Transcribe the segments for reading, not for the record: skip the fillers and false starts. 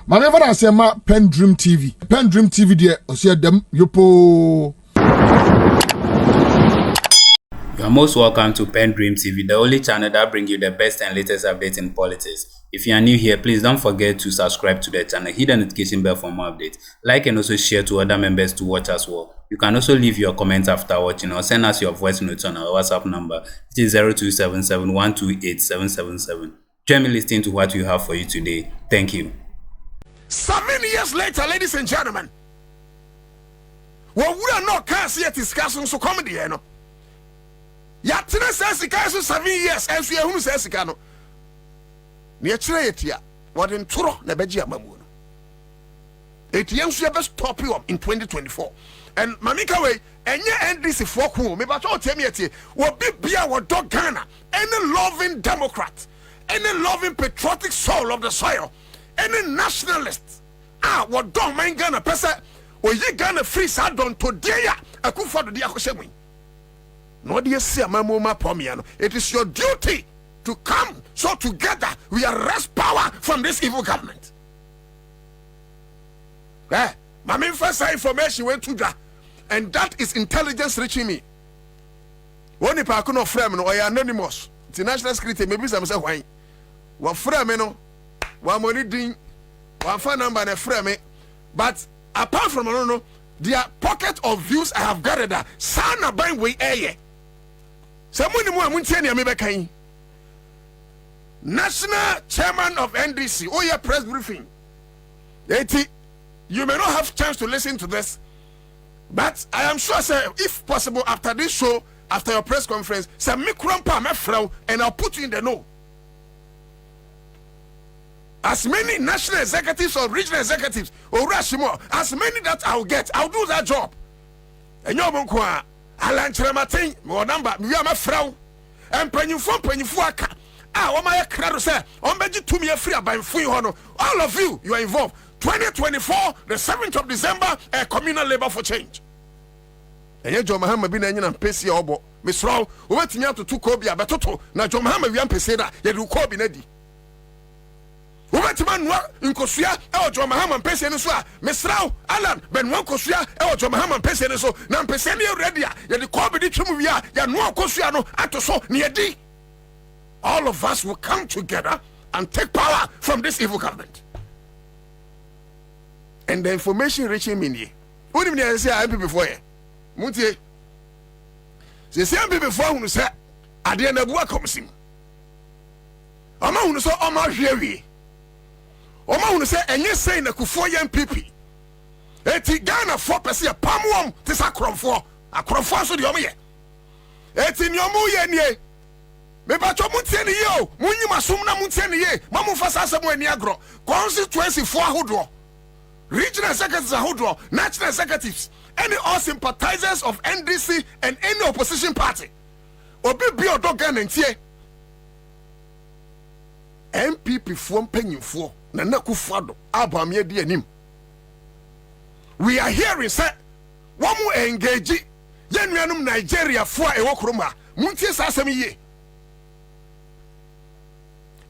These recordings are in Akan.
My never say ma PENDREAM TV. PENDREAM TV there, osia dem yopo. You are most welcome to PENDREAM TV, the only channel that brings you the best and latest updates in politics. If you are new here, please don't forget to subscribe to the channel, hit the notification bell for more updates. Like and also share to other members to watch as well. You can also leave your comments after watching or send us your voice notes on our WhatsApp number, which is 0277128777. Join me listening to what we have for you today. Thank you. 7 years later, ladies and gentlemen, what we are not can't see it discussing so comedy, you know. Yatina says the guys 7 years, and we are who says the cano. Near Treatia, what in Turo, Nebegia Mamun. 8 years we have stop you up in 2024. And Mamika way, and yeah, and this is for whom, maybe I'll tell me, what be Bia or dog Ghana, any loving Democrat, any loving patriotic soul of the soil. Any nationalist, what don't mind Ghana pesa, or ye Ghana free sadon to dear, a coup for the Diakoshemi. No, dear, see a mamma pomiano. It is your duty to come so together we arrest power from this evil government. My main first information went to that, and that is intelligence reaching me. One if I could not frame or anonymous, the national security, maybe some say why. What frame no. One money ding, one phone number and a frame. But apart from no, their pocket of views I have gathered that sana bang way aye. Someone more Muntiania Mebekain. National Chairman of NDC, oh yeah, press briefing. 80. You may not have chance to listen to this, but I am sure, sir, if possible, after this show, after your press conference, say me krumpa me frau, and I'll put you in the know. As many national executives or regional executives or Rashimo, as many that I'll get, I'll do that job. And you're Monkwa, Alan Trematin, more number, we are my frau, and Penufuaka. What my crowd say, on Beji to me a free by free honor. All of you, you are involved. 2024, the 7th of December, a communal labor for change. And yet, John Mahama been and Pesi Obo, Miss Row, who went me out to 2 Kobe, but Toto, now John Mahama, we am Peseda, yet you call Binedi. Man in Kosia, El John Mahama Pessi and so, Miss Rao, Alan, Ben one Kosia, El John Mahama Pessi and so, Nam Pesenia Redia, yet the Kobe de Chumia, Yanua Kosiano, Atoso, near D. All of us will come together and take power from this evil government. And the information reaching me here. What do you say? I'm before you. Muntie. They say I'm before who say, I didn't have work comes in. I'm on so on my here. Oma who say enye say na Kufuor NPP. Eti Ghana 4% pamwom this akromfo so de omoye. Eti nyomu ye nie. Me ba cho muntie ne ye o. Munyima som na muntie ne ye. Mamu fa sasem ani agro. Constituency 4 ahodo. Regional executives ahodo, national executives, any all sympathizers of NDC and any opposition party. Obi bi odo Ghana ntie. NPP fo mpanyimfo na Kufuor abamye di anim. We are hearing say one more engage yenuanum Nigeria fo e wokroma muntie sasem ye.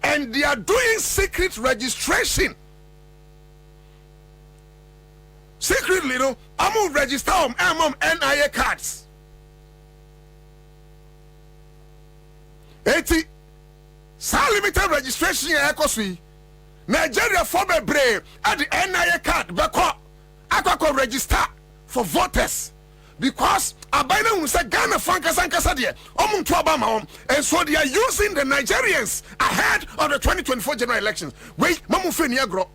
And they are doing secret registration. Secretly, no, I'm register NIA cards. 80 limited registration ekosui. Nigeria for be brave at the NIA card beko akwa register for voters because abina who say Ghana Frankasa de omuntu abama and so they are using the Nigerians ahead of the 2024 general elections. Wait, mamu feni agro.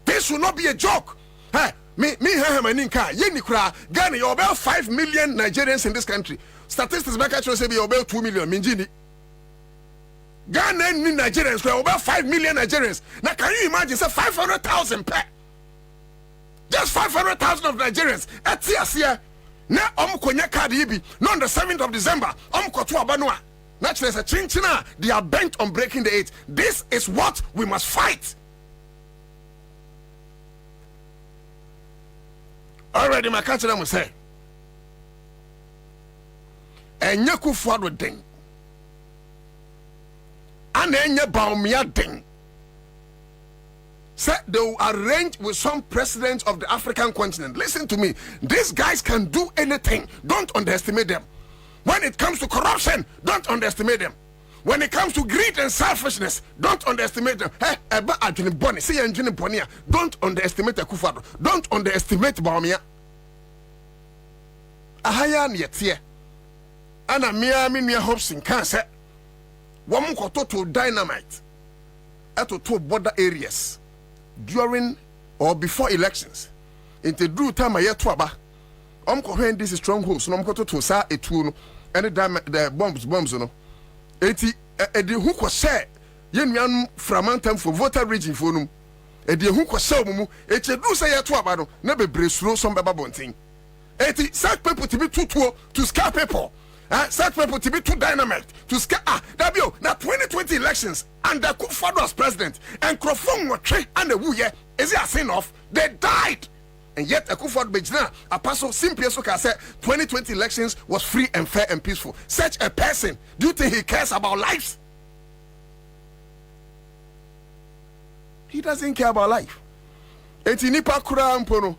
This will not be a joke. Hey, me maninka ye nikura Ghana you about 5 million Nigerians in this country. Statistics back actually say be about 2 million minjini. Ghana and Nigerians were about 5 million Nigerians. Now can you imagine say 500,000 per? Just 500,000 of Nigerians. Etiasia. Now konya card yibi. No on the 7th of December. Kotu abanua. Naturally, a chinchina. They are bent on breaking the 8. This is what we must fight. Already my country will say. And Kufuor would ding. And then you baumia ding. Say they will arrange with some presidents of the African continent. Listen to me. These guys can do anything. Don't underestimate them. When it comes to corruption, don't underestimate them. When it comes to greed and selfishness, don't underestimate them. Don't underestimate Akufo-Addo. Don't underestimate Bawumia. Ahaya yetie. Ana me hopes in cancer. One to dynamite at to border areas during or before elections. Into do time a year to aba. When this is strongholds, no to sa etu and the bombs no. Eti the who ko share yen nuan framantam for voter region for num. The who ko share mumu eche do say year to aba no na bebre suro some baba bontin. Eti such people to be too to scare people. Such people to be too dynamite to scare. Dabio now 2020 elections and the Akufo-Addo as president and Krofong Watche and the Wuye is it a sin off? They died. And yet Akufo-Addo Bejna a person simply so can say 2020 elections was free and fair and peaceful. Such a person, do you think he cares about lives? He doesn't care about life. Eti nipa kura mpono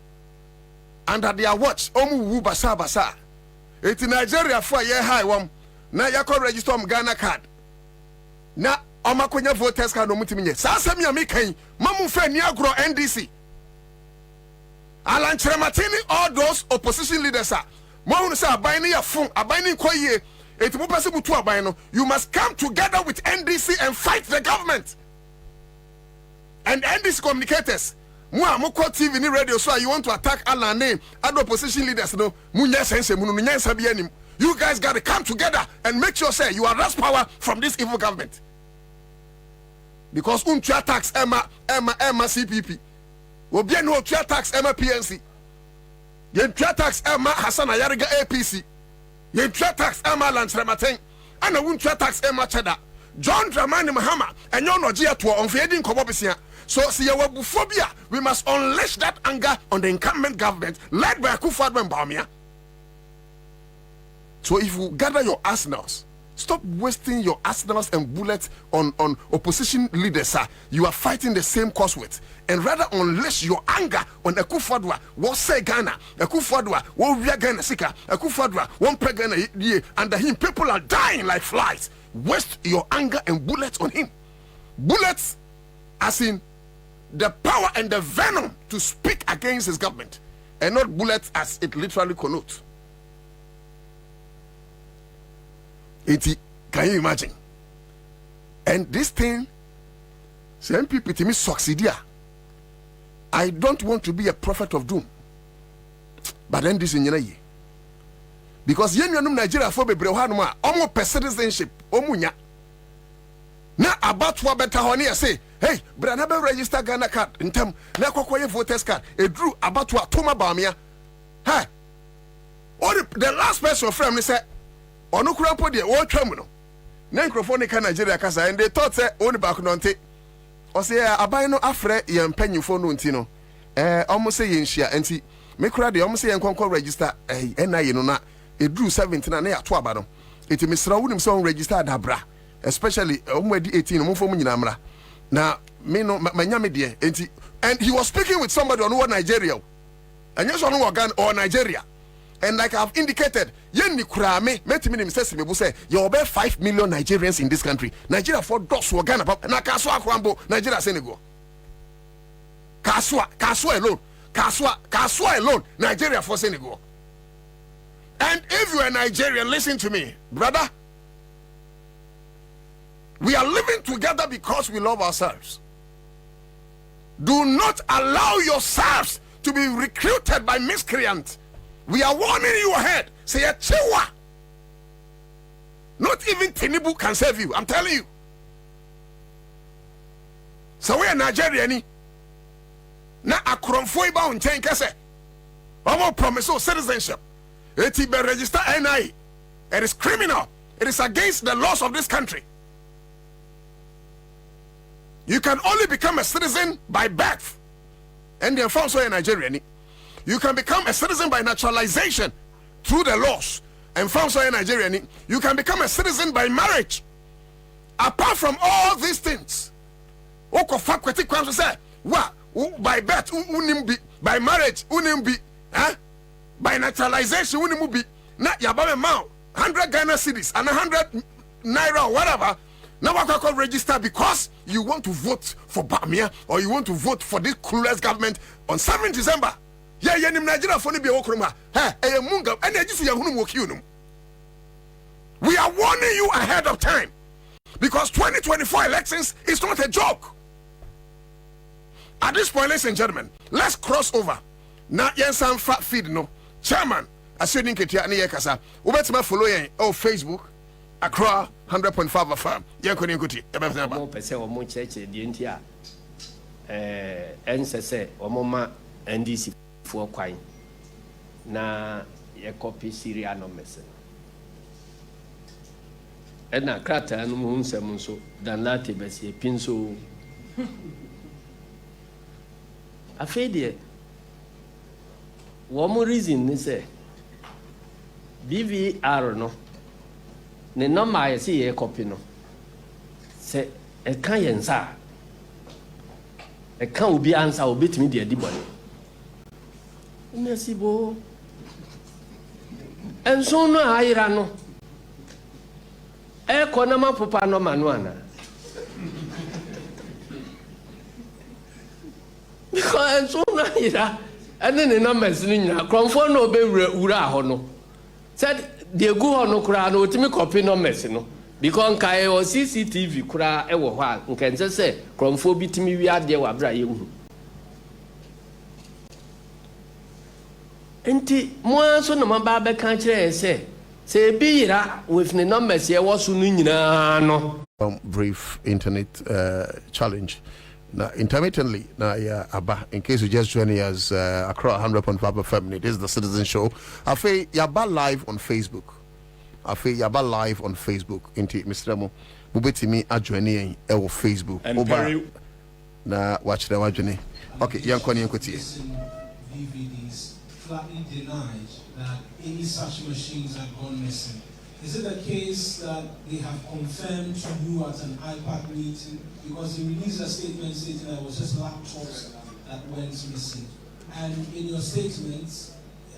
under their watch omu wu basa. Eti Nigeria for a year high one. Na yako register Ghana card. Na omakonya voters card no mutiminye. Sasa mi amikai mamu fe ni agro NDC. Alan Chrematini, all those opposition leaders are. Mo say abani ya fun, abani koye. Eti mo pese butu abani. You must come together with NDC and fight the government. And NDC communicators. Moko TV ni radio so you want to attack Alan name other opposition leaders no munya sense munu nyansa bi anim. You guys got to come together and make sure say you arrest power from this evil government. Because untua tax Emma CPP. Obi no untua tax Emma PNC. Ye untua tax Emma Hassan Ayariga APC. Ye untua tax Emma Lantrematen. Ana untua tax Emma Cheda. John Dramani Mahama and yon ogia to on fading kobobisia. So see our buphobia, we must unleash that anger on the incumbent government led by Akufo-Addo and Bawumia. So if you gather your arsenals, stop wasting your arsenals and bullets on opposition leaders. You are fighting the same cause with, and rather unleash your anger on Akufo-Addo. What say Ghana? Akufo-Addo, what we are Ghana Sika? Akufo-Addo, one pregnant year under him. People are dying like flies. Waste your anger and bullets on him. Bullets, as in the power and the venom to speak against his government, and not bullets as it literally connotes. Can you imagine? And this thing, NPP to me succeed. I don't want to be a prophet of doom, but then this in ye. Because yen yanum Nigeria for be brewanuma, omo per citizenship, omunya. Na about what better honey say, hey, brother, never register Ghana card in term, na kwaye voters card, a drew about what Toma Bawumia. Hey, the last person from me said, Ono Krampo de, what terminal? Nancrophonic Nigeria Casa, and they thought, say, only back on tape. Or say, Abino Afre, yan penny for Nuntino. Almost say in share, and see, make ready, almost say and conquer register, NI, no, a drew 17 and a 12. It is Mr. Williams on register Dabra. Especially 18 mo for namra na me no manyame de enti, and he was speaking with somebody on what Nigeria and yes on Ghana or Nigeria, and like I've indicated yen ni kura me metimi ni msesi mebu say you over 5 million Nigerians in this country. Nigeria for dos wo Ghana na kaso akwambo Nigeria Senegal kaso alone Nigeria for Senegal. And if you are Nigerian, listen to me brother, we are living together because we love ourselves. Do not allow yourselves to be recruited by miscreants. We are warning you ahead. Say a chewa. Not even Tinubu can save you. I'm telling you. So we are Nigerian. Na akromfo iba unchen kese. Omo promise citizenship. It be register NI. It is criminal. It is against the laws of this country. You can only become a citizen by birth. And they found so in Nigeria. You can become a citizen by naturalization through the laws. And found so in Nigeria. You can become a citizen by marriage. Apart from all these things, What? By birth, unimbi. By marriage, unimbi. Huh? By naturalization, unimbi. Not yabame mount 100 Ghana cedis and 100 naira or whatever. Now I can register because you want to vote for Bamia or you want to vote for this clueless government on 7 December. Yeah, yeah, Nigeria for be okroma. Hey, munga, and I just we are warning you ahead of time because 2024 elections is not a joke. At this point, ladies and gentlemen, let's cross over. Now, yes, I'm fat feed no chairman. I said in Ketia and Yakasa. Ubetima follow you on Facebook. Accra 100.5 FM. Yankoni Kuti. Mo pese o mo cheche di ntia. NSS o mo ma NDC for kwan. Na ye copy serial numbers. Na krata no mu nsem nso dan lati bese pinso. Afede wo mo reason ni say BVR no ne number ye see ye copy no se e kan ye nsa e kan obi answer obetimi de adi bone nesi bo enso no ayira no e ko na mapopa no manu ana because enso no ayira ene ne numbers ni nyina kronfo no be wura ho no said they go no kura no timi copy numbers no because kai o CCTV kura e wo ho a nkense se kronfo bi timi wi ade wa bra ye hu enti mo so no maba be kan kire se bi yira with the numbers ye wo so no nyina no brief internet challenge. Now, intermittently, now, yeah, Abba, in case you just joining us, Accra 100.5 FM, it is the Citizen Show. I feel Yaba live on Facebook. Inti Mr. Mo, Mubeti me adjoining our Facebook. And very na watch the watching. Okay, Yankoni Yankoti. DVDs flatly denied that any such machines had gone missing. Is it the case that they have confirmed to you at an IPAC meeting? Because he released a statement stating that it was just laptops that went missing. And in your statements,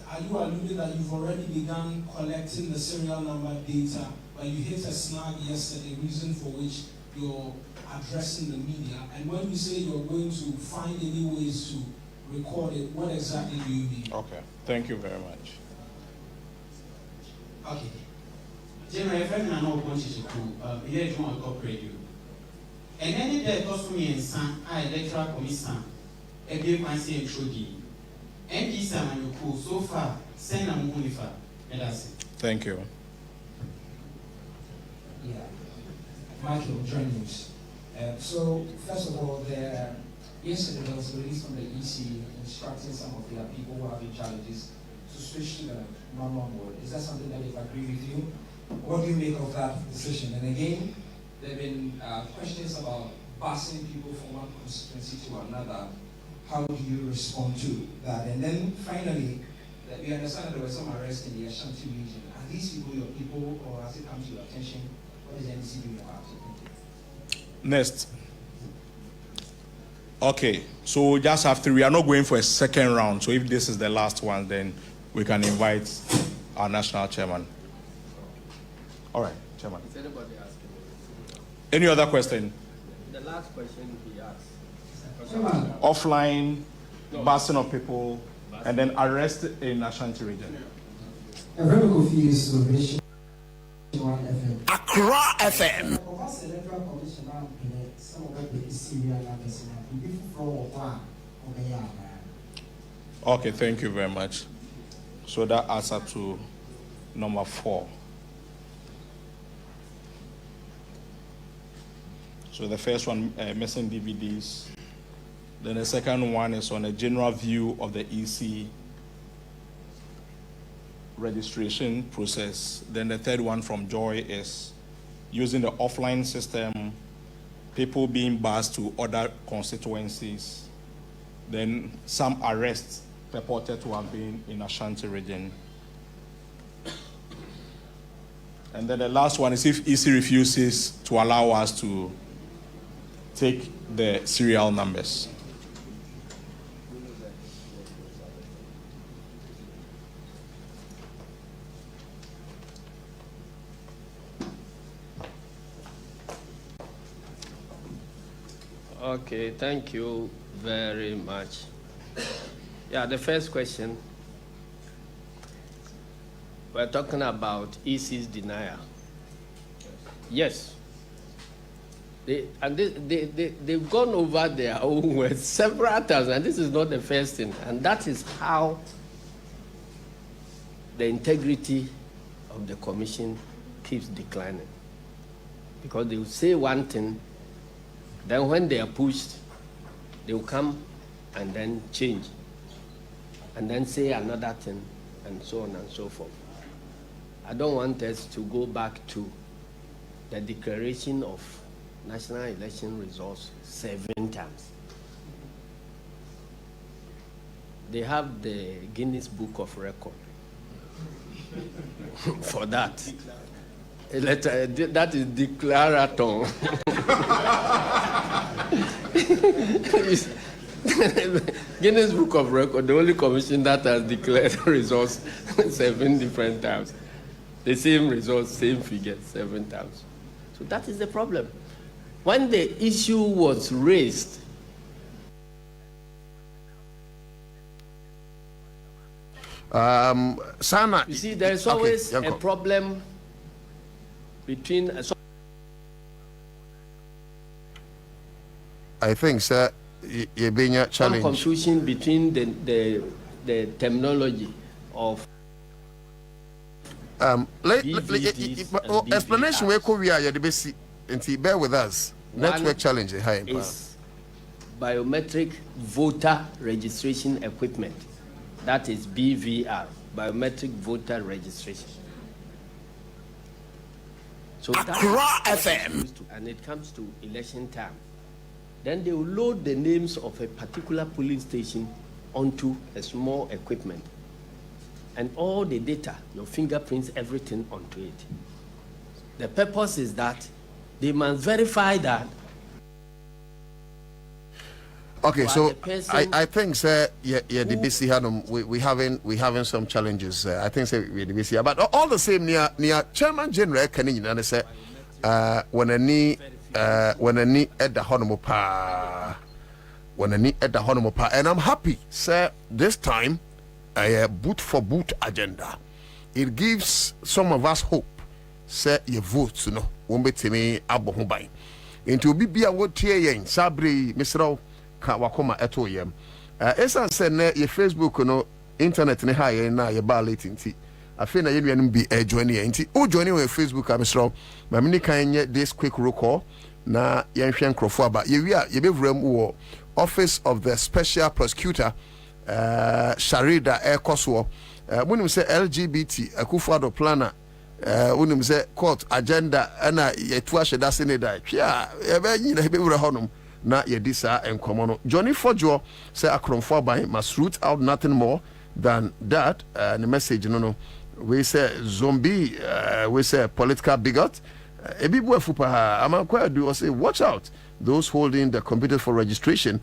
are you alluding that you've already begun collecting the serial number data, but you hit a snag yesterday, reason for which you're addressing the media? And when you say you're going to find any ways to record it, what exactly do you mean? okay. Thank you very much. Okay. General, if I'm not going to here you want to corporate you. And any day cost me and son, I electoral commission, a big fancy and trody. And this time you cool so far, send a movie for, and that's it. Thank you. Yeah, Michael, join news. So, first of all, yesterday there was a release from the EC instructing some of their people who have been challenges to switch to the normal mode. Is that something that they've agreed with you? What do you make of that decision? And again, there have been questions about passing people from one constituency to another. How do you respond to that? And then finally, we understand that there were some arrests in the Ashanti region. Are these people your people, or has it come to your attention? What is the NDC doing about it? Next. Okay, so just after, we are not going for a second round. So if this is the last one, then we can invite our national chairman. All right, chairman. Is anybody asking? Any other question? The last question he asked. Offline, busing of people, and then arrest in Ashanti region. I'm very confused with Nation 1 FM. Accra FM. Okay, thank you very much. So that adds up to number 4. So the first one, missing DVDs. Then the second one is on a general view of the EC registration process. Then the third one from Joy is using the offline system, people being bused to other constituencies. Then some arrests purported to have been in Ashanti region. And then the last one is if EC refuses to allow us to take the serial numbers. Okay, thank you very much. Yeah, the first question, we're talking about EC's denial. Yes. They've gone over their own words several times, and this is not the first thing. And that is how the integrity of the commission keeps declining. Because they will say one thing, then when they are pushed, they will come and then change, and then say another thing, and so on and so forth. I don't want us to go back to the declaration of national election results 7 times. They have the Guinness Book of Record for that. That is declaraton. Guinness Book of Record, the only commission that has declared results 7 different times. The same results, same figure, 7 times. So that is the problem. When the issue was raised, Sana, you see, there is always a problem between. I think, sir, you're being a challenge. Some confusion between the terminology of. Explanation where we are, the basic, and bear with us. Network challenge is biometric voter registration equipment. That is BVR, biometric voter registration. So FM, and it comes to election time. Then they will load the names of a particular polling station onto a small equipment, and all the data, your fingerprints, everything onto it. The purpose is that they must verify that. Okay, so I think, sir, the BC we having some challenges. I think, sir, the BC, but all the same, near Chairman General Kenny, say, when I need at the Honorable Pa, and I'm happy, sir. This time, a boot for boot agenda. It gives some of us hope. Say your votes, won't be to me abohubai. Into Bibia would tear yen, Sabri, Mr. Wakoma eto yem. Esan said, your Facebook, internet, ne high, na your bar lating tea. I feel that you be a joining tea. Oh, joining with Facebook, Mr. Mamini can yet this quick recall. Na yen crofwa, but you be room or Office of the Special Prosecutor, Sharida Air Coswo. When you say LGBT, a Kufado planner. When you say court agenda, and ye twashe that's in it. Yeah, na ye disa and common. Johnny Fojo say Akron by must root out nothing more than that. And the message, we say zombie, we say political bigot. Ebibu fupa, I'm do say watch out those holding the computers for registration,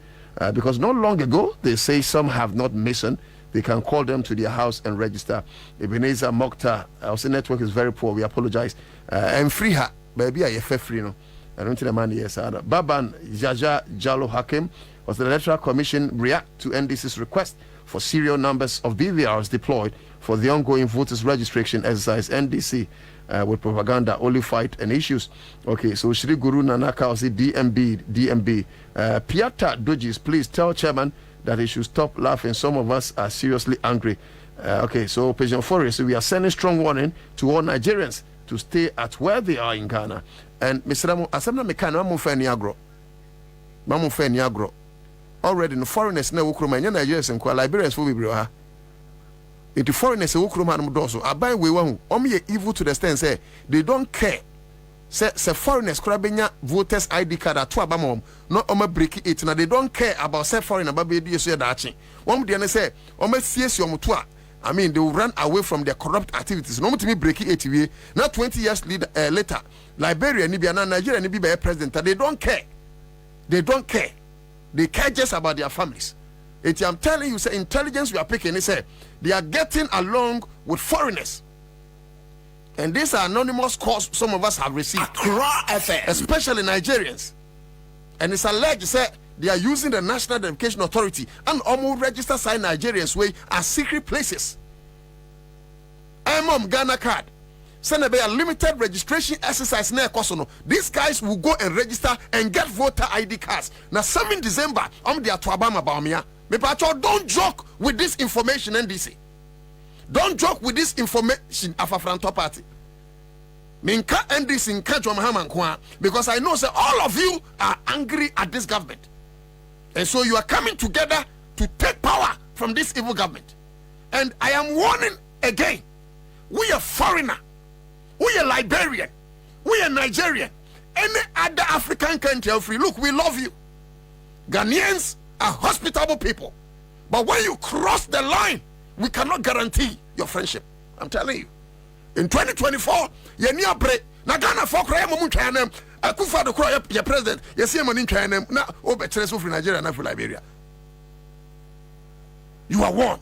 because not long ago they say some have not listened. They can call them to their house and register. Ebenezer Mokhtar, our network is very poor. We apologize. And free her, baby, I free no. I don't think the man yes. Baban Jaja Jalo Hakim was the Electoral Commission react to NDC's request for serial numbers of BVRs deployed for the ongoing voters registration exercise. NDC with propaganda only fight and issues. Okay, so Shri Guru Nanaka was DMB. Piata Dojis, please tell chairman that he should stop laughing. Some of us are seriously angry. Okay, so Patient Forest, we are sending strong warning to all Nigerians to stay at where they are in Ghana. And Mr. Ramu, Asamna Mekana, Mamu Feniagro. Already, no foreigners now, Nigerians and Liberians will be brought. Into foreigners, Ukruman I buy we won't. Only evil to the stand say they don't care. Say foreigners crabbinya voters ID card at Twabamom, not on break it. Now they don't care about say foreigner baby dachi. One day say, CS your mutua. I mean, they will run away from their corrupt activities. No to me breaking ATV. Not 20 years later, Liberia, Libya, Nigeria, Libya president. They don't care. They don't care. They care just about their families. I'm telling you, say intelligence we are picking. They say they are getting along with foreigners. And these are anonymous calls some of us have received, especially Nigerians. And it's alleged, say, they are using the National Identification Authority and almost register sign Nigerians way as secret places. I'm Ghana card. Send a limited registration exercise near Kosono. These guys will go and register and get voter ID cards. Now 7 December, I'm there to Obama Baumia. Don't joke with this information, NDC. Don't joke with this information of a front party. Minka NDC in Kajwa, because I know that all of you are angry at this government. And so you are coming together to take power from this evil government. And I am warning again, we are foreigner, we are Liberian, we are Nigerian, any other African country, free. Look, we love you. Ghanaians are hospitable people. But when you cross the line, we cannot guarantee your friendship. I'm telling you. In 2024, you need a break. Now Ghana for cry Tranem, Akufa the cry your president, you see money Tranem, now over for Nigeria and for Liberia. You are one.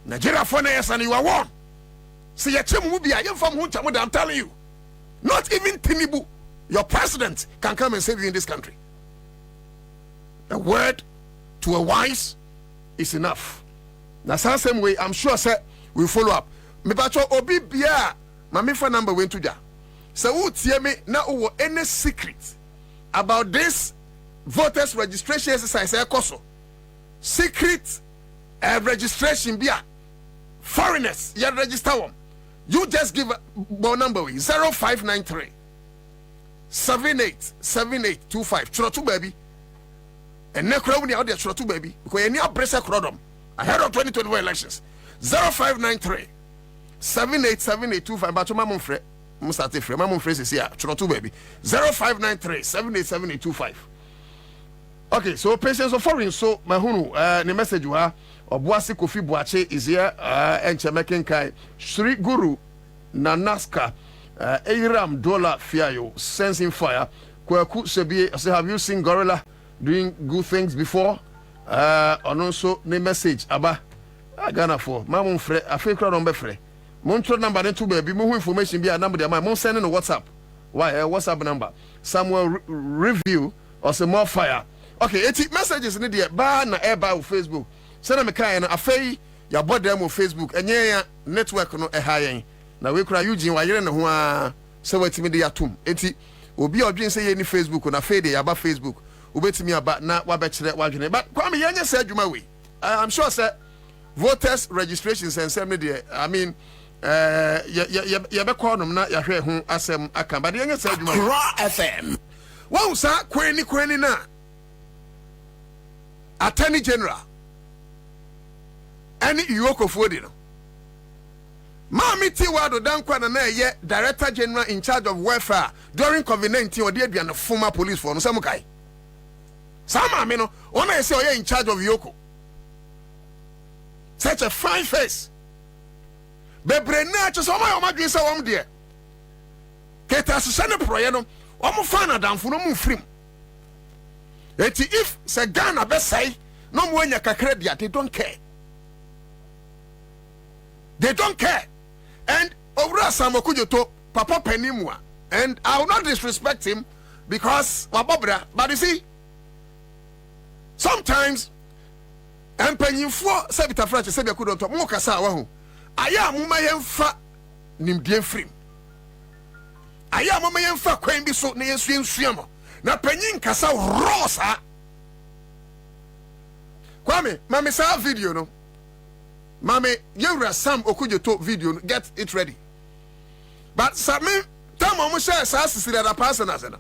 Nigeria for Nayas and you are one. See your team will be I am from Huntamuda, I'm telling you. Not even Tinibu, your president, can come and save you in this country. A word to a wise is enough. Now, same way, I'm sure, sir, we'll follow up. Me bacho obi bia, my phone number went to that. So, who tell me now any secret about this voters registration exercise? Secret registration bia foreigners, you register one. You just give a number 0593 787825. Chrotu baby. And now crowd out there Chrotu baby. Because you need a pressure crowdum ahead of 2021 elections. 0593 787825. But my mom friend, Mustati friend, my mom friend is here. Chrotu baby. 0593 787825. Okay, so patients of foreign. So my hunu the message you are. Obuasi Kofi Boache is here. And Chamaken Kai Sri Guru Nanaska Eiram Dola Fiayo Sensing Fire. Kwaku Sebi, say, have you seen Gorilla doing good things before? And also the message Aba Ghana for Mamun Fre, a fake crowd on Befre. Montro number 2 baby, more information be a number of my mom sending a WhatsApp. Why a WhatsApp number? Somewhere review or some more fire. Okay, it's messages in the bar na air by Facebook. Send me kind of afei ya bought them on Facebook and yeah network no high. Now we cry Eugene why you know so what me the atom. Eti obi odwin say any Facebook na afei dey about Facebook. Ubetimi about na wa be kire wa dwene. But kwame yanya say adwuma we. I'm sure say voters registrations and same there. I mean ya be call them na ya hwe ho asem aka. But yanya say adwuma. Raw FM. Wa usa kweni na Attorney General any Yoko Fodino. Mami Tiwado Dankwana na ye Director General in charge of welfare during COVID-19 or dear be an former police for no Samukai. Sama Mino, when I say in charge of Yoko. Such a fine face. Bebrena just oh my dreams are dear. Keta Susana Proyano, Omufana Danfuno Mufrim. If Sagana best say, no more Yakakredia, they don't care. They don't care. And Ora Samokujoto, Papa Penimwa. And I will not disrespect him because Wabobra, but you see, sometimes and penny for Sabita French, Sabia couldn't talk more Casawahu. I am Mumayam fa Nimdian Frim. I am Mumayam fa Quambi so near Swim Swimmer. Now Penin Casa Rosa Kwame, Mammy saw video no. Mame, you Sam Okujoto video, get it ready. But Sami, tell Mama share says that a person as an.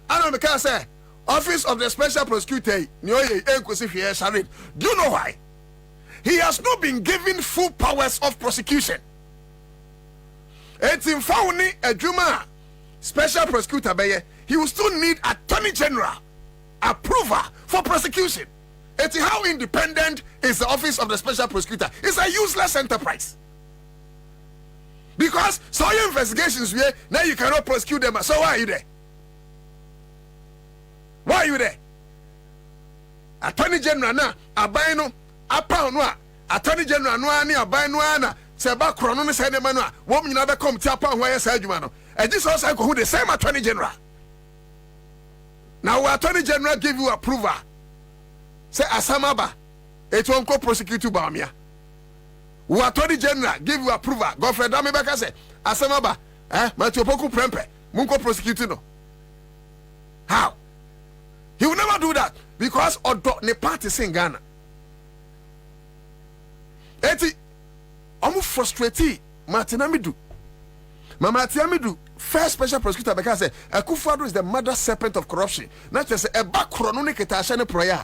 I don't because say Office of the Special Prosecutor, do you know why? He has not been given full powers of prosecution. It's in Fauni Ejuma, Special Prosecutor Baye, he will still need Attorney General approval for prosecution. It's how independent is the Office of the Special Prosecutor. It's a useless enterprise. Because so your investigations here, now you cannot prosecute them. So why are you there? Why are you there? Attorney General na abaino apa no Attorney General no ani abaino na seba krono no say dem no a wo nyina be come ti apa ho ya sa adwuma no. And this also go the same Attorney General. Now our attorney general give you approval. Say asamaba, it won't go prosecute you Bamia. Our attorney general give you approval. Godfrey Damibaka say asamaba, Matiopoku Prempe, Munko prosecute no. How? He will never do that because Odo ne party in Ghana. Eti, I'm frustrated. Martinamidu. Mama Tiamidu, first special prosecutor, because Akufo-Addo is the mother serpent of corruption. Not just a back chronomic etashane prayer.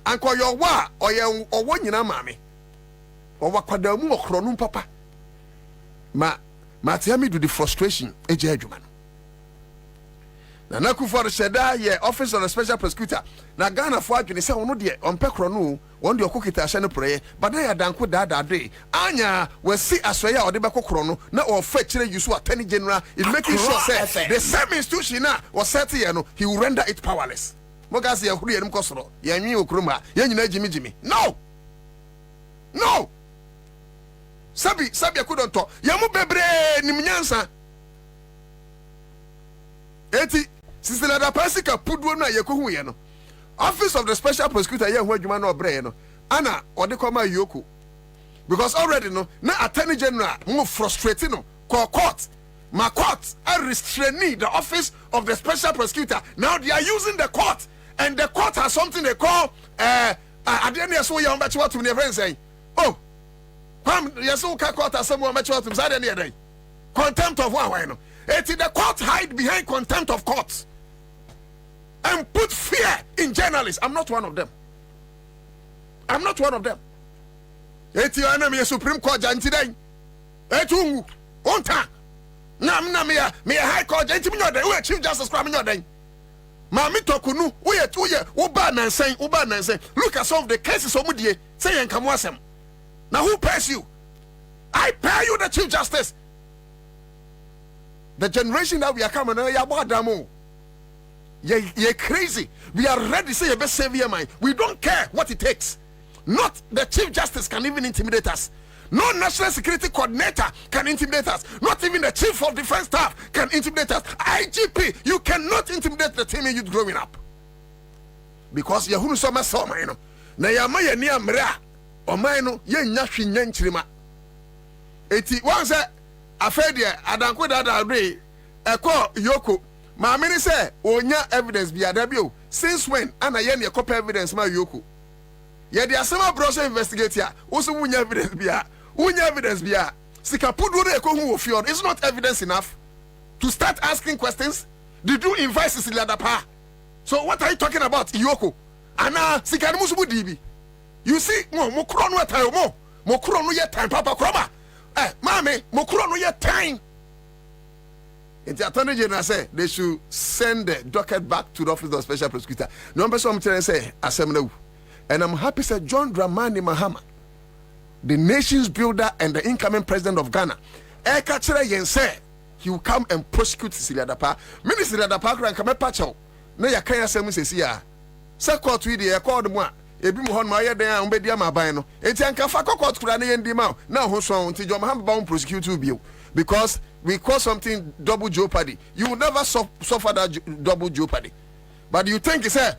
Anko your wa or your one yina mami. Or wakwadamu or chronum papa. Tiamidu the frustration, ejejuman. Na Akufo-Addo sheda ye office of the special prosecutor. Na Ghana for adwene se ono de on pekro one de okokita hye no prayer but na ya danko dada day anya we see asoya ode bekokro no na o fa kire yusu attorney general is making sure say the same institution na was set here no he will render it powerless. Mogasi ya huru yenim kosoro ya nwi okroma ya nyina jimi no sabi akudonto ya mu bebre nimnyansa eti sisila da pasika puduo na yekohu ye no office of the special prosecutor here who adwuma no obre no ana ode koma yoku because already no na attorney general mo frustrating no court my court are restraining the office of the special prosecutor. Now they are using the court and the court has something they call adenia so ya mbachi watu ne friend say oh pam yeso ka court asemo mbachi watu msade ne dey contempt of one no eti the court hide behind contempt of court and put fear in journalists. I'm not one of them. Eti ana Supreme Court janti den. Etu onta. Na me High Court janti me nyoden. We Chief Justice kwa me nyoden. Ma mi tokunu uye uba nansen. Look at some of the cases omudie say yen kamo asem. Now who pays you? I pay you, the Chief Justice. The generation that we are coming ya bodamo. You're crazy. We are ready to say your best savior mind. We don't care what it takes. Not the Chief Justice can even intimidate us. No National Security Coordinator can intimidate us. Not even the Chief of Defense Staff can intimidate us. IGP, you cannot intimidate the team you growing up. Because Yahoo Soma Soma, you know. Na yama ni amra. Omaino ye nyashi nyanchirima. Eti once afedia adanko dada re eko yoko. Maamini say onya evidence bi adabio since when ana ye ne copy evidence ma yoku ye de asema browser investigate ya also unya evidence bia sika pudu re ko hu ofion. It's not evidence enough to start asking questions. Did you invite Cecilia Dapa? So what are you talking about yoko ana sika no musu dibi? You see mo kro no time mo kro no ye time papa kroma mame mo kro no ye time. The attorney general said they should send the docket back to the office of the special prosecutor. Number some say assembly, and I'm happy say John Dramani Mahama, the nation's builder and the incoming president of Ghana, he will come and prosecute Cecilia Dapa. Minister Dapa can come patcho. No, ya can't say Mrs. Ya. Court with the accord moi. Ebi mo hon ma ye den an be dia ma ban no. Enti anka fa court kura na ye ndi ma na ho so until John Mahama bound prosecute you bio. Because we call something double jeopardy. You will never suffer that double jeopardy. But you think say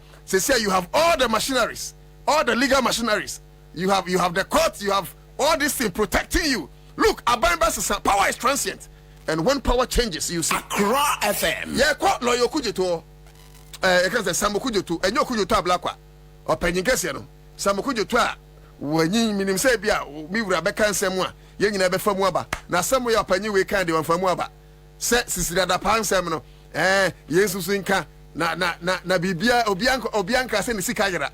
you have all the machineries, all the legal machineries. You have the court, you have all this thing protecting you. Look, power is transient. And when power changes, you see. Accra FM. Yeah, quite lawyer kujeto. Can say Samukujeto, and your kujeto blackwa. Or Penyikesi no. Samukujeto when you minim say bia mi wura beka nsem ye nyina be famu aba na sem ye opanyi we kan de famu aba se sisira da pansem no yesu so nka na bibia obianka se ne sika yira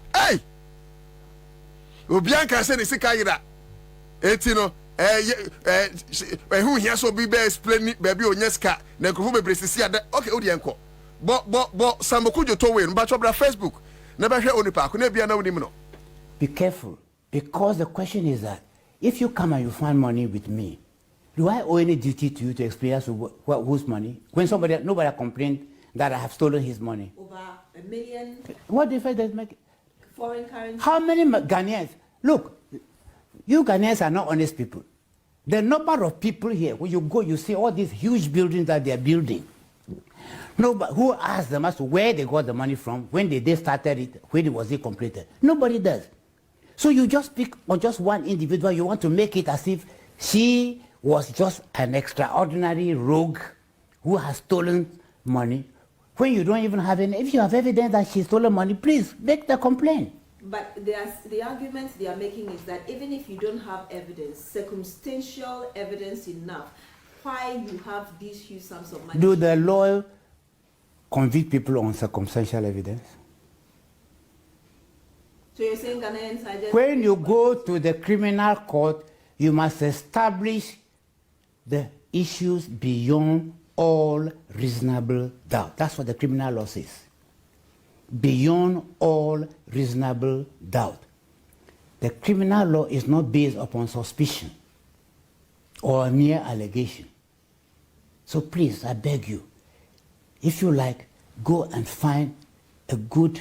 obianka se ne sika yira eti no hu hia so bi be explain baby onyeska na nkofo bebre sisi ade okay odi enko bo Samukujo to we no ba chobra Facebook na ba hwe onipa ko na bia na wonim no. Be careful. Because the question is that if you come and you find money with me, do I owe any duty to you to explain as to whose money? When nobody complained that I have stolen his money. Over $1 million. What difference does it make? Foreign currency. How many Ghanaians? Look, you Ghanaians are not honest people. The number of people here, when you go, you see all these huge buildings that they are building. No, but who asked them as to where they got the money from, when they started it, when was it completed? Nobody does. So you just pick on just one individual, you want to make it as if she was just an extraordinary rogue who has stolen money, when you don't even have any. If you have evidence that she stole money, please make the complaint. But the arguments they are making is that even if you don't have evidence, circumstantial evidence enough, why you have these huge sums of money? Do the law convict people on circumstantial evidence? So you're saying Ghanaians are just... When you go to the criminal court, you must establish the issues beyond all reasonable doubt. That's what the criminal law says. Beyond all reasonable doubt. The criminal law is not based upon suspicion or a mere allegation. So please, I beg you, if you like, go and find a good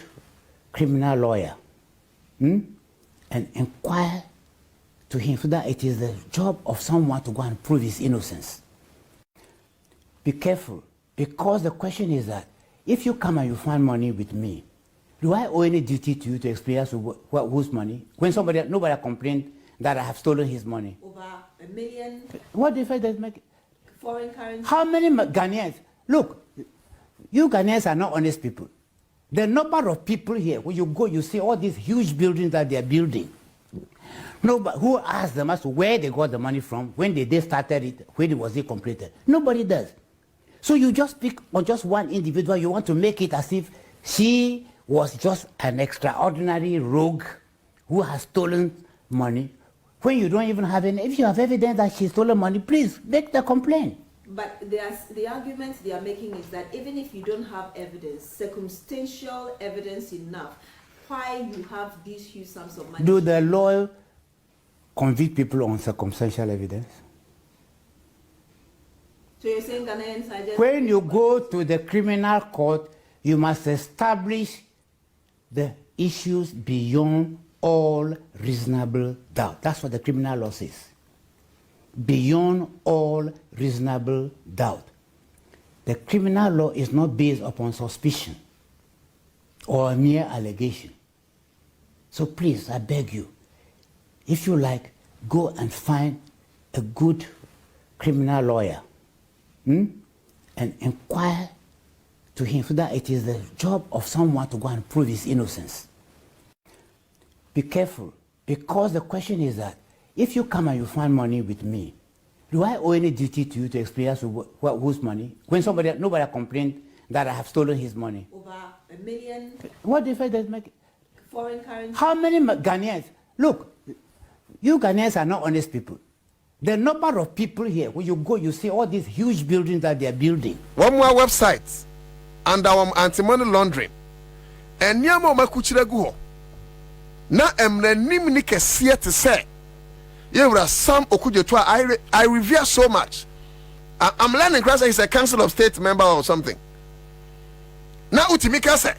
criminal lawyer and inquire to him, so that it is the job of someone to go and prove his innocence. Be careful, because the question is that if you come and you find money with me, do I owe any duty to you to explain as to whose money? When nobody complained that I have stolen his money. Over $1 million. What difference does it make? Foreign currency. How many Ghanaians? Look, you Ghanaians are not honest people. The number of people here, when you go, you see all these huge buildings that they are building. No, but who asked them as to where they got the money from, when they started it, when was it completed? Nobody does. So you just pick on just one individual, you want to make it as if she was just an extraordinary rogue who has stolen money, when you don't even have any. If you have evidence that she stole money, please make the complaint. But the arguments they are making is that even if you don't have evidence, circumstantial evidence enough, why you have these huge sums of money? Do the law convict people on circumstantial evidence? So you're saying Ghanaians are just... When you go to the criminal court, you must establish the issues beyond all reasonable doubt. That's what the criminal law says. Beyond all reasonable doubt. The criminal law is not based upon suspicion or a mere allegation. So please, I beg you, if you like, go and find a good criminal lawyer and inquire to him, so that it is the job of someone to go and prove his innocence. Be careful, because the question is that if you come and you find money with me, do I owe any duty to you to explain as to whose money? When nobody complained that I have stolen his money. Over $1 million. What difference does it make? Foreign currency. How many Ghanaians? Look, you Ghanaians are not honest people. The number of people here, when you go, you see all these huge buildings that they are building. One more website under anti-money laundering. And nyama makuchire guho. Na emrenim ni kesiye te se. Yewra Sam Okudjetwa, I revere so much. I'm learning class. He's a council of state member or something. Na utimika se.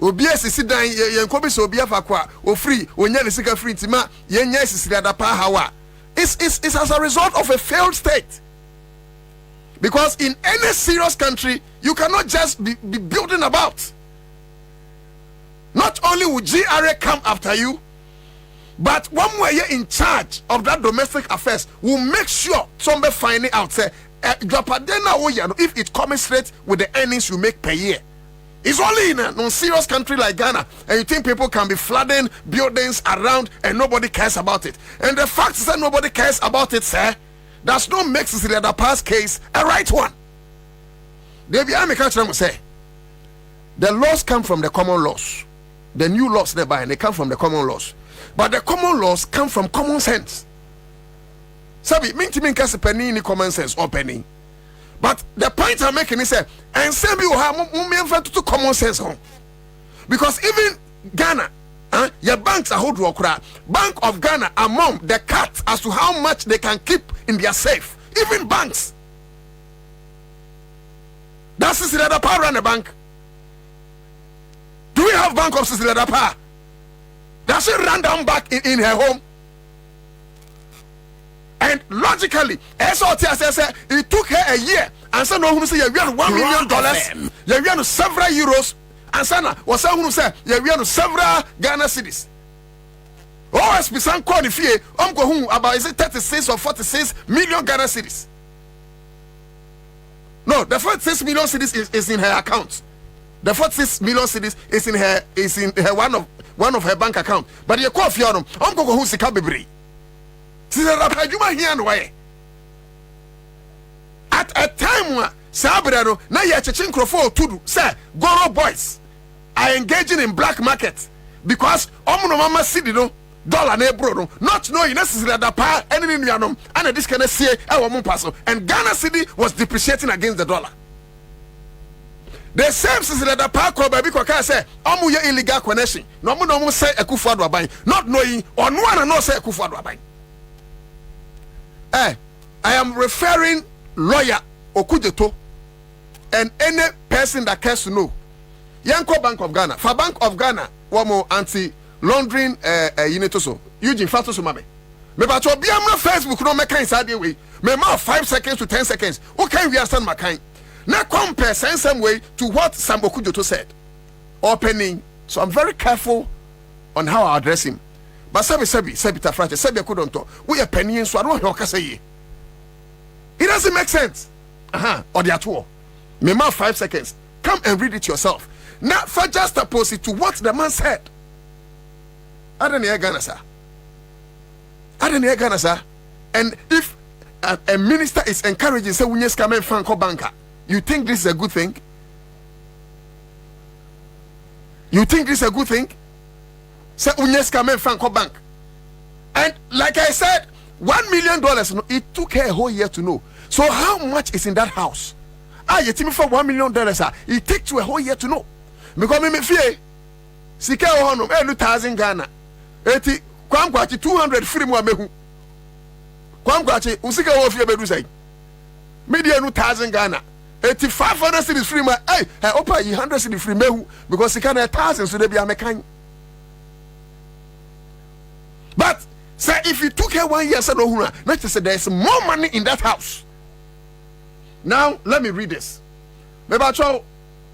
Obi asisi dan yenkobi so obi afakwa o free onya ne sika free ntima yenya asisi da pa hawa. It's as a result of a failed state. Because in any serious country, you cannot just be building about. Not only will GRA come after you, but one way you're in charge of that domestic affairs will make sure somebody finding out say if it commensurate with the earnings you make per year. It's only in a non-serious country like Ghana, and you think people can be flooding buildings around and nobody cares about it. And the fact is that nobody cares about it, sir, does not make Cecilia Dapa's case a right one. The laws come from the common laws. The new laws nearby, and they come from the common laws. But the common laws come from common sense. Sabi, minti kasi penny ni common sense or penny. But the point I'm making is that, and some people have to common sense home. Because even Ghana, your banks are hold work. Bank of Ghana among the cut as to how much they can keep in their safe. Even banks. That's Cecilia Dapa run a bank. Do we have Bank of Cecilia Dapa? Does she run down back in her home? And logically, it took her a year. And so no who say you $1 million, you have several euros, and sana was someone who said you have several Ghana cedis. OSP san call the fee, go about is it 36 or 46 million Ghana cedis. No, the 46 million cedis is in her account. The 46 million cedis is in her one of her bank account. But you call Fiona, go who sika bebre. At a time when Sabrano, now you're checking Crawford to do, sir, Goro boys are engaging in black market because Mama City no dollar nebro, not knowing necessarily that power anything and this can say our Mumpaso, and Ghana City was depreciating against the dollar. The same is that power call baby because say Omuya illegal connection. No say a Kufuadwa buying, not knowing or no one no say a Kufuadwa buying. I am referring lawyer Okujeto and any person that cares to know. Yanko Bank of Ghana, for Bank of Ghana, wamo anti-laundering unit so. Eugene Fato Sumame. Me ba cho bi am na Facebook no make inside the way. Me ma 5 seconds to 10 seconds. Okay, we understand my kind. Now compare some way to what Sam Okujeto said. Opening. So I'm very careful on how I address him. But Sebi Tafrache, Sebi Kudonto, we are penny so I don't know what say. It doesn't make sense. Or the tour. Mema 5 seconds. Come and read it yourself. Now, for just oppose it to what the man said. I don't know Ghana, sir. And if a minister is encouraging, say, we come and Franco banker, you think this is a good thing? Say, Unyes come and Franco bank. And like I said, $1 million, it took her a whole year to know. So how much is in that house? You tell me for $1 million, it takes you a whole year to know. Because me fear, Sika Honum, 2,000 Ghana, 80, Kwamquachi 200 free more mehu. Kwamquachi, Usika Wofia Bedusai, Media 2,000 Ghana, 500 cities free. Hey, I open 100 cities free mehu because Sika 1,000 so they be a mechanic. But say if you took her 1 year, said no, let's say there's more money in that house. Now let me read this. Mebacho,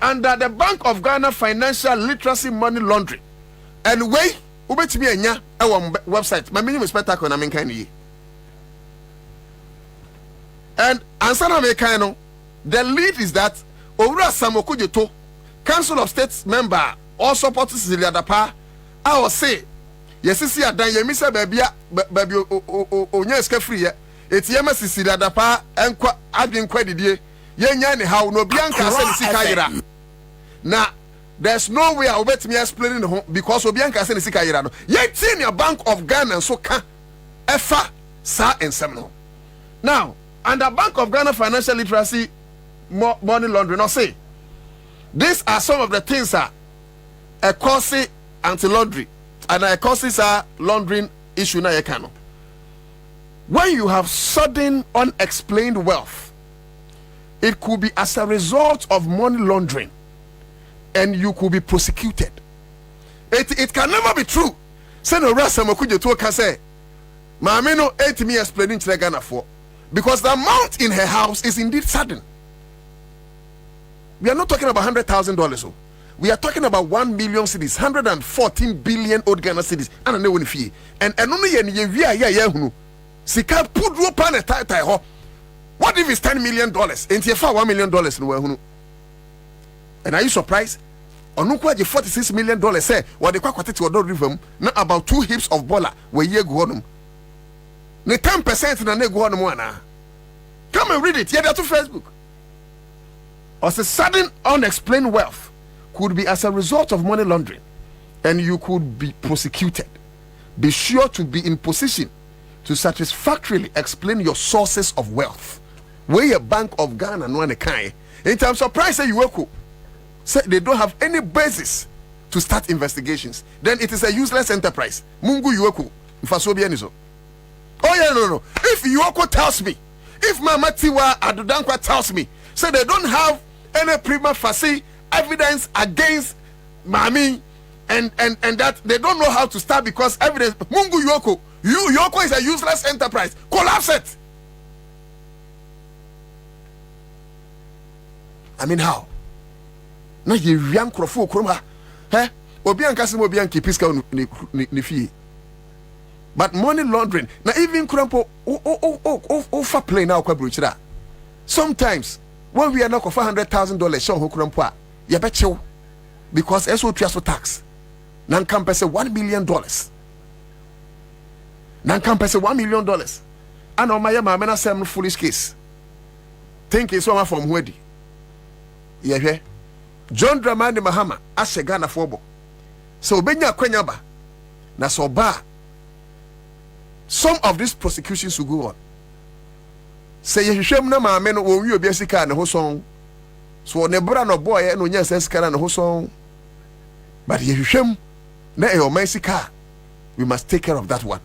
under the Bank of Ghana Financial Literacy Money Laundering, and way ubetimi enya our website. My minimum spectacle na menkani. And ansana mekano, the lead is that Owura Samokujeto, Council of States member, all supporters Cecilia Dapa, I will say. Yes, see, I done. You miss a baby, onya eske free. It's yema Cecilia Dapa and I've been quite the Yan how no Bianca said Sikaira. Now, there's no way I'll bet me explaining the home because Obianca said Sikaira. Yet, senior Bank of Ghana so can Efa Sa and Seminole. Now, under Bank of Ghana Financial Literacy Money Laundering, I say these are some of the things a course anti-laundry. And of course, it's a laundering issue na yekano. When you have sudden unexplained wealth, it could be as a result of money laundering, and you could be prosecuted. It can never be true. Say no rasa makuje to can say, "Maame no 8 me explaining to the Ghana for," because the amount in her house is indeed sudden. We are not talking about $100,000. We are talking about 1 million cities, 114 billion old Ghana cities, and I know when fee. And only ye Sika put pan a tie ho. What if it's $10 million? And you $1 million no. And are you surprised? Onukwa je $46 million say what the kwakwatet to odor river not about 2 heaps of bola where ye go on. Ne 10% na ne go on one. Come and read it. Yeah, that's to Facebook. Or a sudden unexplained wealth could be as a result of money laundering, and you could be prosecuted. Be sure to be in position to satisfactorily explain your sources of wealth. Where a Bank of Ghana no one kind in terms of price you work, say they don't have any basis to start investigations, then it is a useless enterprise. Mungu yuoku mfasobianizo. Oh yeah, no. If Yuoko tells me, if Mama Tiwa Adudankwa tells me, say they don't have any prima facie evidence against Mami and that they don't know how to start because evidence. Mungu Yoko. Yoko is a useless enterprise. Collapse it. I mean, how? Na ye wiam krofo kroma. Obi ankase mo obi anke piska ni fie. But money laundering. Now even krompo for play now kwa bruchira. Sometimes when we are not for $400,000 show ho krompo a ye bechew because eso triaso tax. Nan kan pese $1 million. Nan kan pese $1 million. And on my mama na some foolish case. Think is someone from Wedi. Yeah. John Dramani Mahama ashe Ghana fobo. So benya kwenyaba na so ba. Some of these prosecutions will go on. Say you shem na maame no wo wi obi asika ne ho son. So ne bra no boy no nya asika na ho son. But you shem na e o sika. We must take care of that one.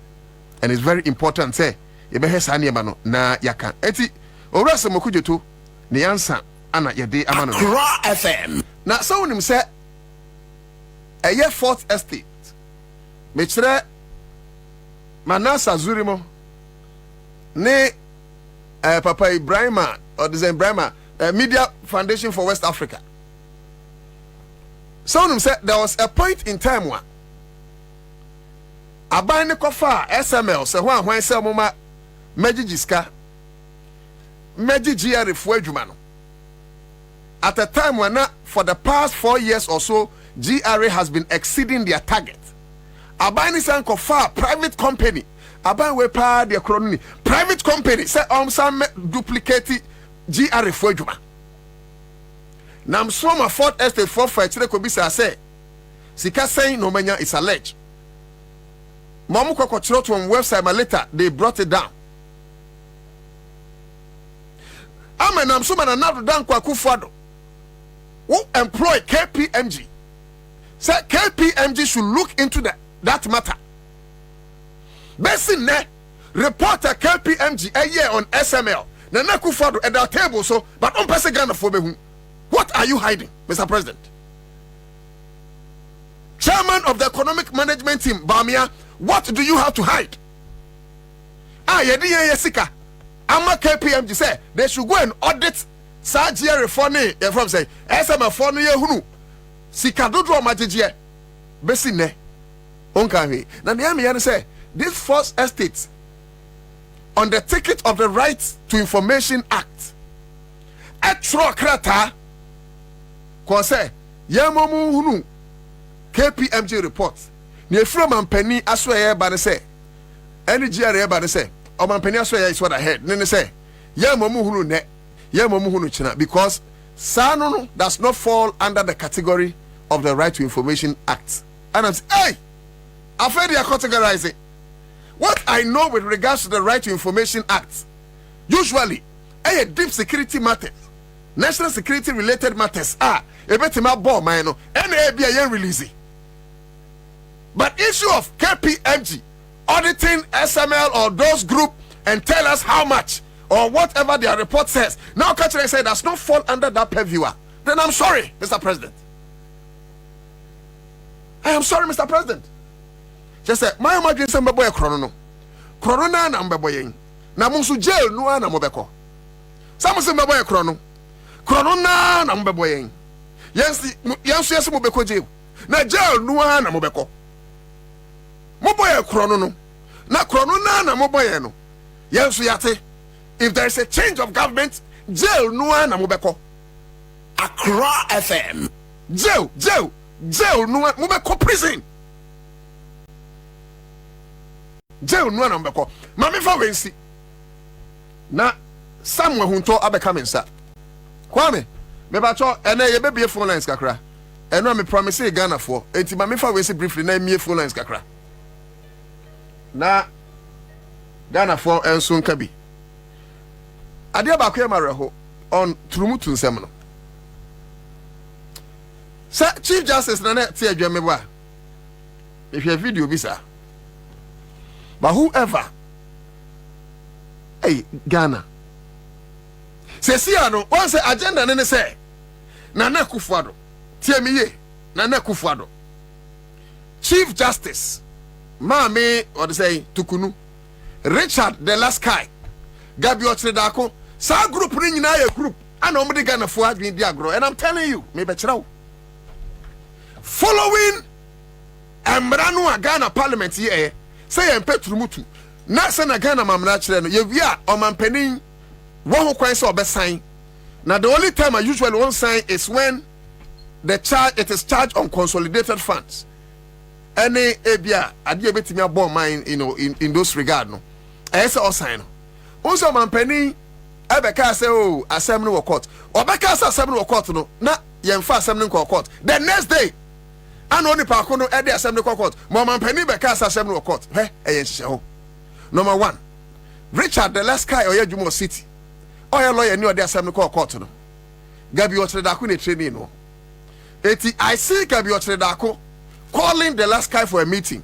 And it's very important say you be hesa ne no na yaka. Enti owura semokujeto ne yansa ana yede amano. Accra FM. Na so wonim say a year 4th estate. Me kire Manasa Zurimo ne Papa Ibrahima or the Ibrahima Media Foundation for West Africa. Someone said there was a point in time where Abane Kofa SML se when say mama Meji Jiska Meji GR Fuejumano. At a time when for the past 4 years or so, GRA has been exceeding their target. Abani san Kofa private company. Aban we pa the economy. Private company say some duplicate GRA Fuejuma. Nam swama 4th estate for chile kobisa say sika saying no menya is alleged. Mamu kwa chiro to on website ma later they brought it down. Ame nam suma na nadu dan kwa Kufuado who employ KPMG. Say KPMG should look into that matter. Besin ne reporter KPMG a year on SML. Na Kufuado at our table so but on person Ghana for behu. What are you hiding, Mr. President? Chairman of the Economic Management Team, Bamia, what do you have to hide? Yedi yesika. Ama KPMG say they should go and audit Sajia reforme from say SML for no yehunu. Sika dodo majije. Besi ne. Onkanwe. Na the say this first estate on the ticket of the Right to Information Act. Etro krata say yamomu hunu KPMG report ne from ampani asweye ba ne say any GRA ba ne say o ampani asweye is what I heard ne say yamomu hunu ne yamomu hunu china because sano does not fall under the category of the Right to Information Act. And I'm saying, hey, I've heard you categorize it. What I know with regards to the Right to Information Act, usually deep security matters, national security related matters are ebetima ball mine and be a release. But issue of KPMG auditing SML or those group and tell us how much or whatever their report says. Now Kachire say does not fall under that purview. Then I'm sorry, Mr. President. I am sorry, Mr. President. Just say my imagine some boy chrono. Corona na mbeboyen. Na munsu jail no na mobeko. Some say boy chrono. Corona na mbeboyen. Yes mobeko jail. Na jail no na mobeko. Moboye chrono no. Na chrono na moboye no. Yes yate. If there is a change of government, jail no na mobeko. Accra FM. Jail no mobeko prison. Jail no na mbeko. Mami fa wensi. Na Samuel hunto abeka mensa. Kwame, me ba cho ene ye be phone lines kakra. Eno me promise Ghana for. Enti mami fa wensi briefly na me phone lines kakra. Na Ghana for enso nka bi. Ade ba ko e mareho on turumutu nsem no. Sa Chief Justice na ti adwame ba. If your video bi sa. But whoever, hey, Ghana, say, once the agenda nene say, Nana Kufuado, Tiamiye, Nana Kufuado. Chief Justice Mame what say Tukunu Richard the last guy Gabi Otredako sa group ni nyina ye group ana omde Ghana fo adwen di agro and I'm telling you me be kira following Emranu a Ghana parliament here say en petrumutu na se na Ghana mamna kire no ye wi a omampanin wo ho kwan se obesan na the only time I usually won't sign is when it is charged on consolidated funds. Any ebia ade betimi abon mine in those regard no. Say all sign. Also man penny ebeka say oh assembly wo court. Obeka say assembly wo court no na yemfa assembly ko court. The next day and only pa ko no e dey assembly ko court. Mo man penny beka say assembly wo court. He eye nhye ho. Number 1. Richard the last guy oya Jumo City. Oya lawyer ni ode assembly ko court no. Gabi Otredako na training no. I see Gabi Otredako calling the last guy for a meeting.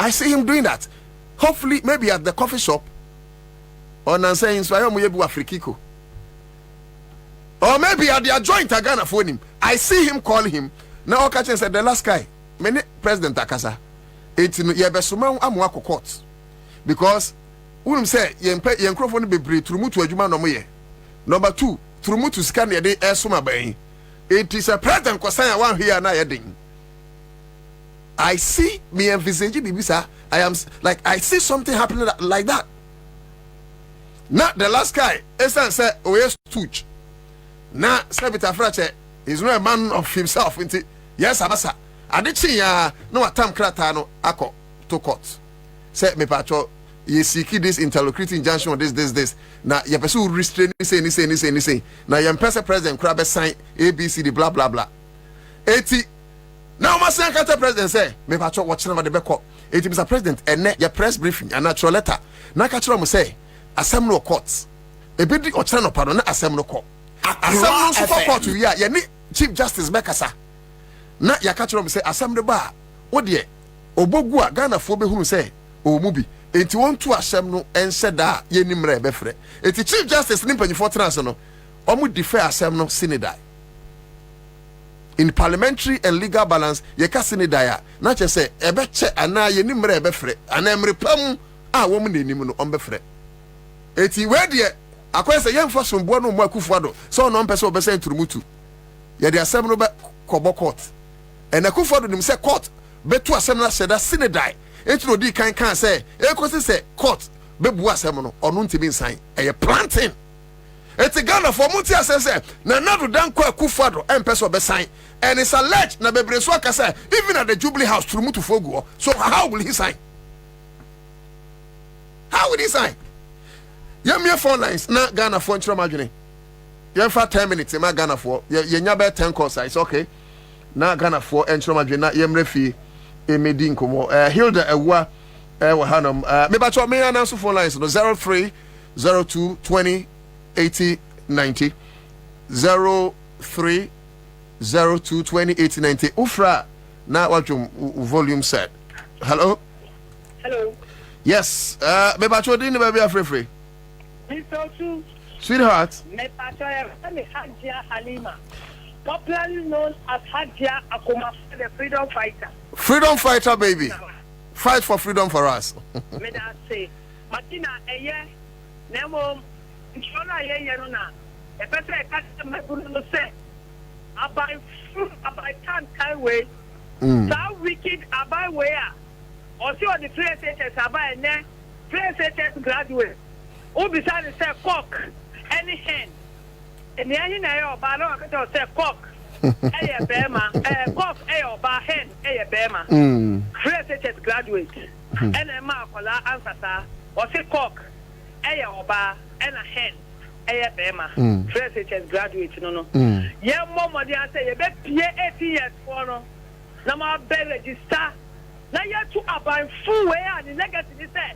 I see him doing that. Hopefully, maybe at the coffee shop. Or saying, or maybe at their joint Ghana phone him. I see him call him. Now Okachen said the last guy. Many President Akasa. It's in Yabesuma Amuako court. Because Ulum say Yankrophone be breed through mutu ajuma no moye. Number 2, through mutu scan ya de esuma bay. It is a President Kosanya one here na yeding. I see me envisaging Bibisa. I am like I see something happening like that. Not the last guy. Esan said, "Oh yes, touch." Now, Sebita Frache is not a man of himself. Yes, Abasa. Adichi ya no atam kratano ako to court. Say me pacho. You seek this interlocuting injunction on this. Now, you pursue restrain say. Now, you person president crab sign ABCD blah blah blah. 80. Now, my second president say, me pacho watching over the back. 80 Mr. President, and your press briefing and natural letter. Now, catch them say, assembly courts. A bit or channel pardon, not assembly court. Assembly court to ya, you need Chief Justice Bekasa. Now, you catch them say, assembly bar. Oh dear, Obogua Ghana for who say, oh mubi. Enti won to asem no ense da ye nimre befre enti Chief Justice ni mpanyifo trans no omu defer asem no sinidai in parliamentary and legal balance ye ka sinidai na che se ebe che ana ye nimre befre ana emre pam a wo mu nenim no on befre enti we de akwese ye mfa sombo no mu akufuado so no mpese obese nturumutu ye de asem no be kobo court and akufuado nim se court betu asem na sheda sinidai etro di kan say ekosi say court bebu asem no onu ntimi nsan eye planting eti Ghana for muti asem say na nadu danko akufado empeso be sign and it's alleged na bebreso aka say even at the Jubilee House through mutu fogu so how will he sign yemie phone lines na Ghana for ntro madwene yemfa 10 minutes ma Ghana for yenya be 10 calls it's okay na Ghana for ntro madwene na yemre fi Emedi nkomo Hilda Ewa Hanum me ba cho me announce phone lines no 03 02 20 80 90 03 02 20 80 90 Ufra na watchum volume set. Hello. Yes me ba cho din be be free Mr. Chu sweetheart me ba cho me Hajia Halima popularly known as Hajia Akoma the freedom fighter baby. Fight for freedom for us. Me da say Martina eye nemo nchola eye no na e pese e ka me buru no say abai can way so wicked abai way or see on the PSHS abai ne PSHS graduate who beside say cock any hand and any na yo ba no ka say cock eye bema cock eye oba hen eye bema PSHS graduate and ma akola answer or say cock eye oba and a hen eye bema PSHS graduate no ye momo dey say ye be 8 years for no na ma be register na ye to aban full way and negative say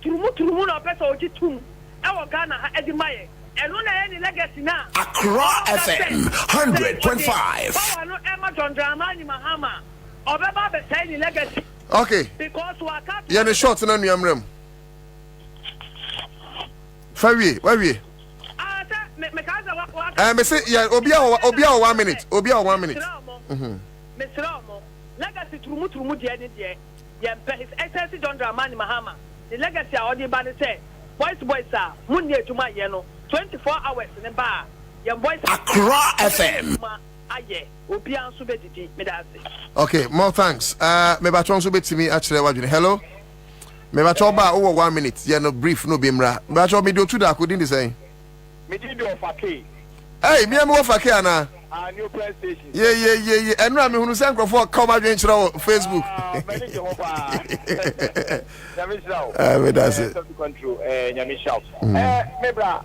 turumu no person oji tum e wo Ghana ha edimaye eno na any legacy na Accra FM 100.5 power no Emma John Dramani Mahama obeba be say any legacy okay because we are ye ne short na nuamrem fawie wawie me kaza wa me say yeah obia 1 minute Mr. Legacy Trumu dear, His Excellency John Dramani Mahama. The legacy of the band say, boys are Munye to my yellow, 24 hours in the bar. Your boys Accra FM. Okay, more thanks. Maybe I to to me actually. What you hello? Maybe I talk over 1 minute. Yeah, no brief, no bimra. But I me do two that couldn't say. Me did do for K. Hey, me am for K na. New play station. Yeah. And I mean, who send for come out on Facebook. That's it. Control. Nyamisha. Mebra.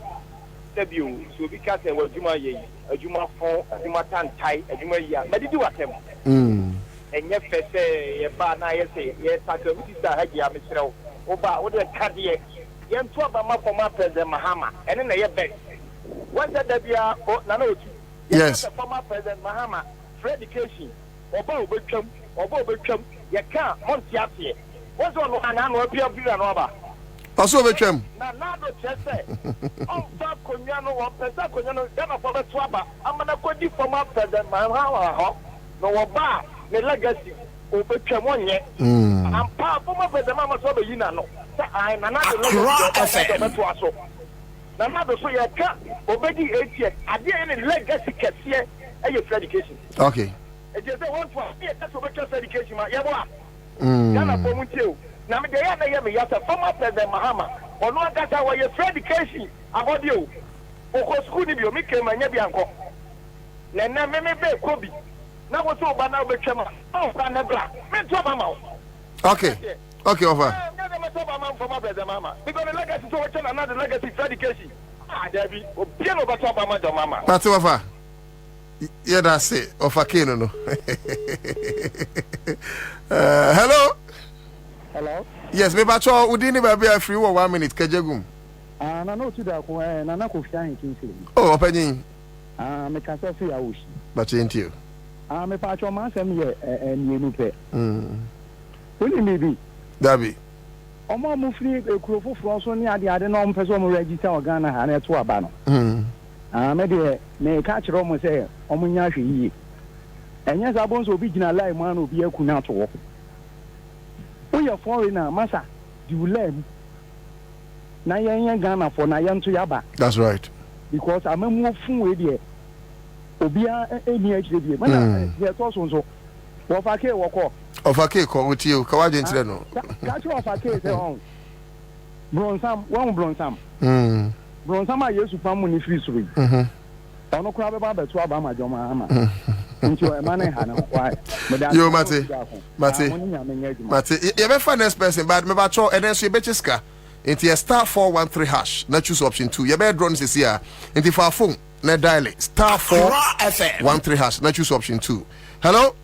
Debut. So because there was Juma ye, a Juma phone, a Juma tan tie, a Juma ya. But did you attempt? And yes, say, a bar na say, yes, I can see that Hagia Mr. Oba, what a cardiac. Young Twaba for my president Mahama, and then they best. What's that Debia or Nanoti? Yes. The former President Mahama, for education, or Bob Beckham, you can't, Montiati. What's on one hand or Pia Villanova? Also, Beckham. Now, just say, oh, Conyano or Pesaconiano, then for the Swaba, I'm going to go deep former President Mahama, no bar, the legacy, or Beckham 1 year. I'm part former President Mama Soba Yinano. I'm another legacy. Another so you can't obey 8 years. I didn't legacy here and your education. Okay. It just want to hear that's what education. Yeah, Yana Pomutu. Now, they are the former President Mahama. Or no, that's how your education about you. Of school, you make him and Yabianco. Nana, maybe Kobe. Now, what's over now, Beckham? Oh, Sanabra. Okay. Okay, over. Because the legacy to another legacy education. Debbie, piano but Mama. That's over. Yeah, that's it. Over Kano. No. Hello? Hello? Yes, maybe I Udini baby a free 1 minute. Kajagum. I know to that one, and I'm not going to Oh, opening. I can't say I wish. But ain't you? I'm a patch of my semi and you know pay. Will you maybe? Dabi. Omo mu free a crew for so near the other non person register or Ghana and to a banner. Maybe may catch Romo say, Omunyashi. And yes, I want to be in a live man will be a kunato. We are foreigner, Massa, you learn. Nayan Ghana for Nayan to Yaba. That's right. Because I'm a move from with you. Obia any HD. When I also so. What I care, walk off. Of a cake with you, Kawajan Treno. Catch you off a case at home. Bronsam, one Bronsam. Bronsam, I used to come when you free sweet. I don't crab about the Twabama Joma. Into a man, why? You, Mate, you're a finance person, but Mabacho and then she betcheska. Into a star 413 hash, not choose option 2. Your bed drones is here. Into our phone, net dial star 413 hash, not choose option 2. Hello?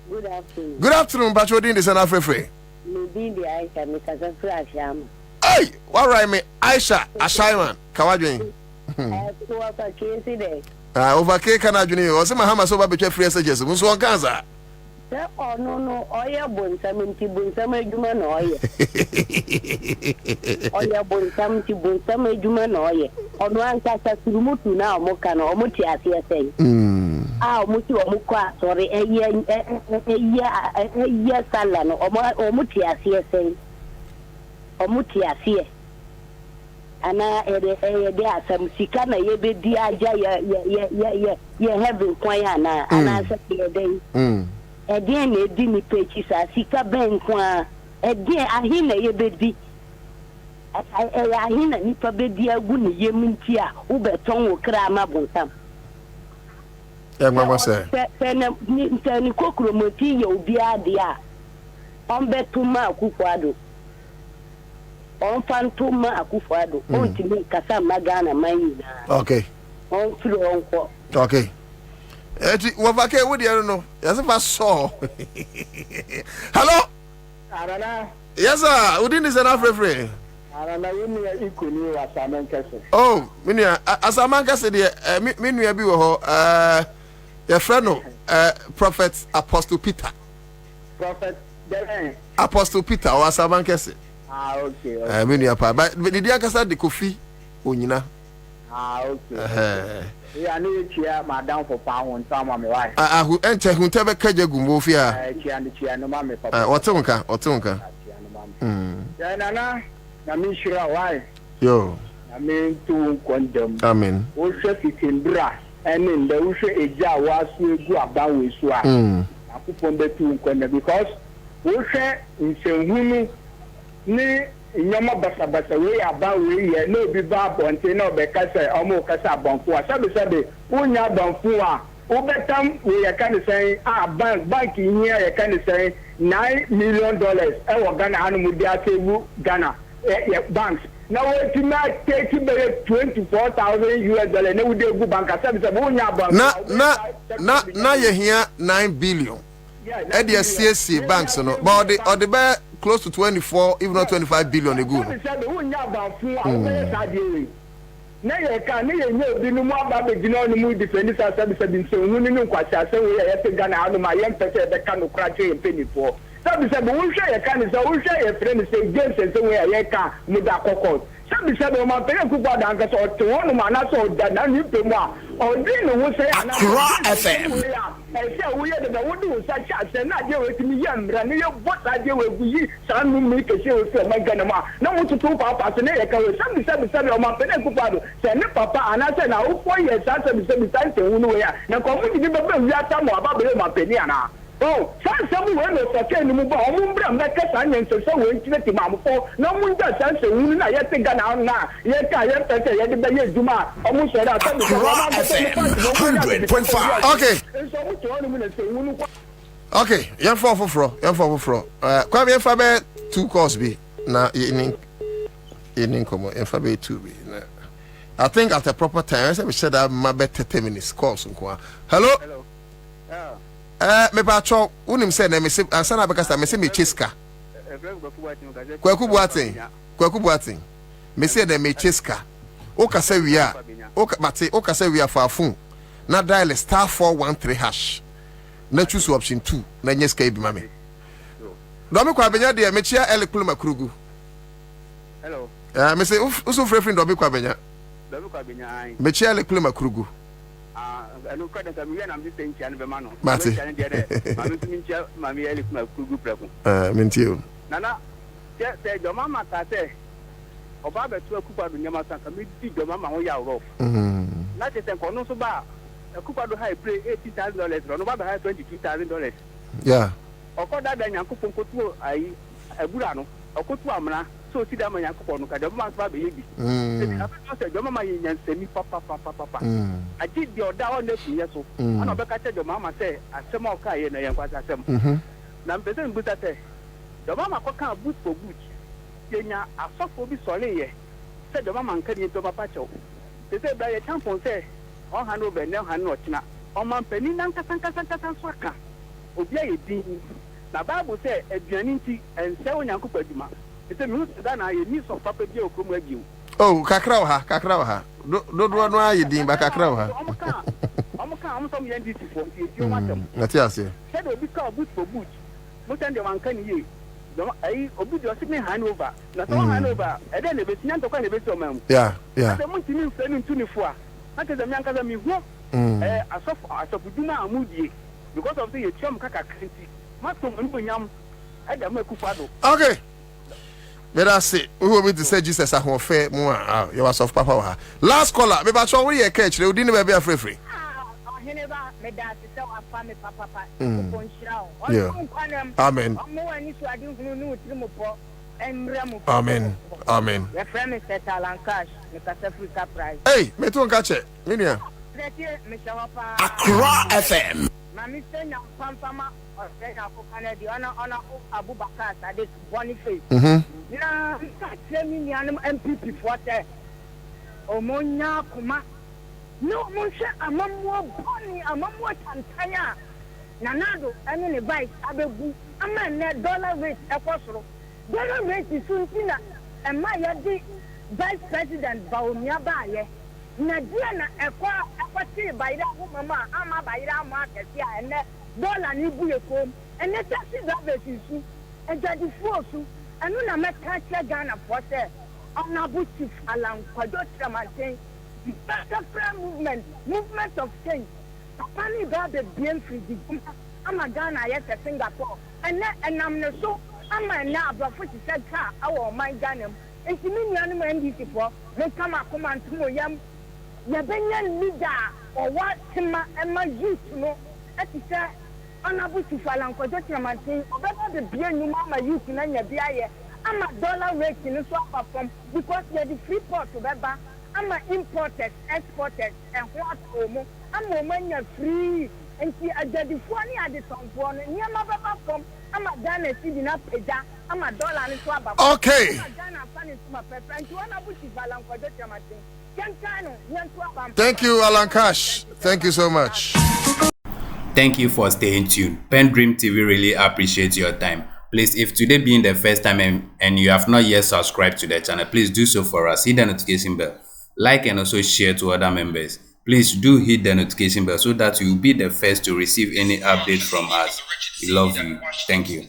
Good afternoon. Good afternoon, but you're doing this and after free. Maybe the Aisha, because I'm fresh. Hey, what right, me? Aisha, Ashaiman, Kawaji. Over cake and I junior, or some Hamas over between free messages. Who's one cancer? Oh, no, oil bones, I mean, Tibun, human oil. Oil bones, some Tibun, some human oil. On one cast as Mutu now, Mokano, or Mutia, saying. Ah, Mutu or Muka, sorry, a year salon, or Mutia, saying. Or Mutia, saying. And there are some Sikana, ye be dear, ye having Quayana, and I said, day. Again, a dinny pages are Sika Banqua. Again, I hear a baby. I hear a nipper baby, a good yemintia, Uber tongue crama bontam. Yeah, Mamma said, Penny Cockro Motillo, dear, dear. On Betuma Cuquado. On Fantuma Cufado. On to make Casa Magana, mine. Okay. On through on. Okay. Wavake, what do you know? Yes, if I saw. Hello? Yes, sir. Who didn't enough referee? Oh, Minia, as a man can say, Minia Biwo, your friend, Prophet Apostle Peter. Prophet Apostle Peter, or as a man can say. Okay. Minia, but the Diakasa de Kofi, Unina. Ah, okay. Yeah, no chair, madam for pound, some of my wife. Who enter who tell Kaja Gumofia? Chair, no mammy, papa. Otunka. Yeah, Nana, I'm sure why. Yo. I mean, to condemn. Amen. Also, it's in bra, and in the Usha Eja was we go about with Swat. I put on the two condemn because Usha in Sehunu, ne. Nyama basa we aba we ye no bi ba bonte no be kasa omo kasa bonfo a sabe unya bonfo a ubetam we ye kan say bank here ye kan say $9 million e wo Ghana anu mu dia sewu Ghana banks na we ti na take be $24,000 na we dey go bank sabe unya bank na ye here $9 billion e dey CSC banks no but or the be close to 24, if not 25 billion ago. Na ye ka ne ye nye obi no mu aba be gina no mu defend sa sabi so hu ni nkwasi ase we ye te Ghana anu ma ye mpese be ka no kra che penifo sabi wo hwe ye ka ne so wo hwe ye friend say James say we ye ka mu da kokot sabi o ma pere ku gba da nka so to wonu ma na so da na ni pe mu a o di no wo say ana FM say wo ye da wo di wo sa cha say na je we ti mi ye mra ne ye bota je we gu yi sa nu mi ke se o se ma Ghana ma na wo tutu pa se ne ye ka we sabi o ma pere ku gba do say ne papa ana say na wo 4 years sabi tan te wonu we ya na ko mu di be wi ata mo aba be ma peni ana. Oh, some way no okay ni mu ba o mu mbra me kasa nyen so we ntire ti ma mo fo na mu nda sanse wunu na ye te Ghana na ye ka ye pete ye de be ye juma o mu so da sabi so ma 100.5 okay so mu to onu mu na se wunu okay yan for kwa me fa be 2 course bi na in komo yan fa be 2 bi na I think at a proper time I said that my be 30 minutes course nko hello me pa cho unim say na me se ansa na bekasa me se me cheska kwaku buatin me se na me cheska o kasa wia o kasa wia fa phone na dial *413# na choose option 2 na nyeska ibi mame do me kwa benya de me chia elekulu makrugu hello me se uso frefri do me kwa benya me chia elekulu makrugu anu kada ka miya na mi se ntia be ma no mate mami mi ntia mami ele kuma kugu preku mentio nana te jo mama ta te oba be tu akupa do nyama san ka mi di jo mama ho ya rough na te ko no so ba akupa do high pray $80,000 no ba be high $22,000 yeah okoda da nyankopon kotu ai agura no okotu amna so si da ma nyankopon no ka de ma ba be yebi se jo mama yin nyansemi papa aji di oda o na fiye so ana be ka che jo mama se asem o ka ye na yen kwata asem na mpese mbuta te jo mama ko ka boot for boot yenya asofo bi sole ye se jo mama nka ni to papa che o se bra ye tampon se o ha no be ne ha no china o man pani nan kasa so aka obi aye din na bible se aduani nti ense onyankopɔ adwuma se mi da na ye ni so papa bi okrom abiu oh kakra ha do no aye din ba kakra ha omo som yen diti for ti o matem na ti ase se do bi ka boot for boot mo tan de wanka ni ye do ai obi do se me hand over na so hand over e de na be tinya to kwa na be so mam yeah se mo ntimi mfa ni ntu ni fo a na ke ze mi anka za mi hu asofu duma amudie because of the yetiam kaka kenti matom nbonyam ada ma kufado okay better say we will be to say Jesus ahonfe mu a you was of papa wa last caller me ba cho we ye catch we din be be free Heneba me da se wa fa me papa ko nshira o amen mo ani so adi hunu ni utiri mo po emre mo amen your friend is Talan Cash me ka Africa prize hey me to nka che minia Accra FM mami senya pampama o senya ko Canada ona Abubakar Sadiq Boniface na ka tremi ni anam NPP forte o monya kuma no mo hwe amamwo boni amamwo tantanya nanado ene ne vice abegu ama ne dollar rate ekosoro dollar rate suntina ema ya di vice president Baumia baaye na dia na ekoti bayira ho mama ama bayira mo akesi a ene dollar ni buye kom ene taxi drivers su ejadi fuosu enu na meka che Ghana forte ona buti alan kwajo tramaten Different movement of change. Apani got the bien free. I'm a Ghana, yes, a Singapore. And I'm not so. I'm a now, but for the said car, our my Ghana. And to me, animal NDC for, they come up, come on to yam. Yabenian leader or what him and my youth, you know, at the say, honorable to Falan, for just your man saying, or better the beer, you mama youth, and your beer. I'm a dollar rate in the swap from because you're the free port to Beba. I'm an imported, exported, and what homo. I'm a man free. And see, I did the funny at the song for near my Baba from. I'm a Ghana city up Peja. I'm a dollar and swap. Okay. I'm a Ghana fan is my pepper. And to honorable to Falan, for just your man saying. Thank you, Alan Cash. Thank you so much. Thank you for staying tuned. PENDREAM TV really appreciates your time. Please, if today being the first time and you have not yet subscribed to the channel, please do so for us. Hit the notification bell, like and also share to other members. Please do hit the notification bell so that you will be the first to receive any update from us. We love you. Thank you.